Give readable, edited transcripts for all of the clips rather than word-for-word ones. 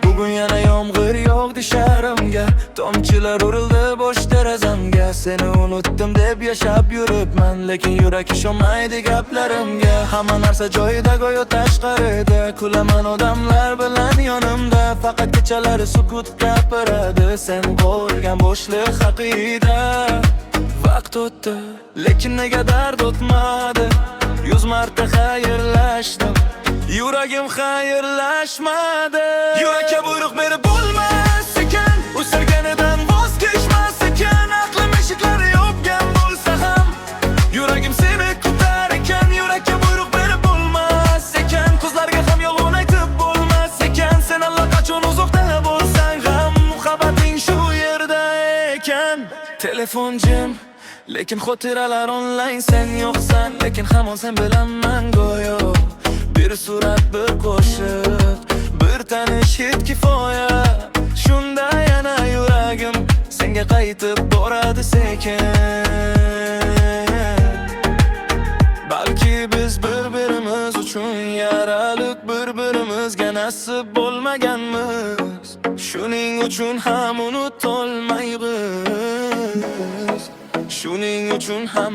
Bugun yana yomg'ir yog'di shahrimga, tomchilar urildi bo'sh derazamga. Seni unutdim deb yashab yuribman, lekin yurak ishonmaydi gaplarimga. Hamma narsa joyida go'yo tashqarida, kulaman odamlar bilan yonimda. Faqat kechalari sukut gapiradi, sen qo'ygan bo'shliq haqida. Vaqt o'tdi, lekin nega dard o'tmadi? 100 marta xayrlashdim, yuragim xayrlashmadi. Yurakka buyruq berib bo'lmas ekan, u sevganidan voz kechmas ekan. Aqlim eshiklari yopgan bo'lsa ham, yuragim seni kutar ekan. Yurakka buyruq berib bo'lmas ekan, ko'zlarga ham yolg'on aytib bo'lmas ekan. Sen allaqachon uzoqda bo'lsang ham, muhabbating shu yerda ekan. Telefon jim, lekin xotiralar online. Sen yo'qsan, lekin hamon sen bilaman go'yo. Bir surat, bir qo'shiq, bir tanish hid kifoya. Shunda yana yuragim senga qaytib boradi sekin. Balki biz bir-birimiz uchun yaraliq, bir-birimizga nasib bo'lmaganmiz. Shuning uchun ham unutolmaymiz, shuning uchun ham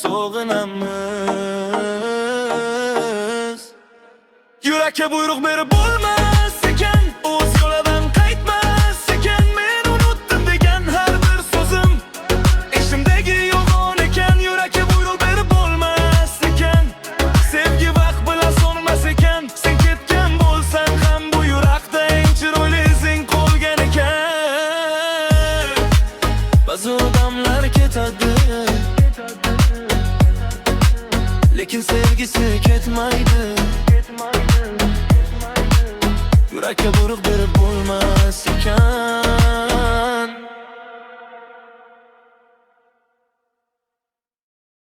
sog'inamiz. Yurakka buyruq berib bo'lmas ekan, o'z yo'lidan qaytmas ekan. Men unutdim degan har bir so'zim esimdagi yolg'on ekan. Yurakka buyruq berib bo'lmas ekan, sevgi vaqt bilan so'nmas ekan. Sen ketgan bo'lsang ham bu yurakda eng chiroyli izing qolgan ekan. Ba'zi odamlar ketadi, lekin sevgisi ketmaydi. Yurakka buyruq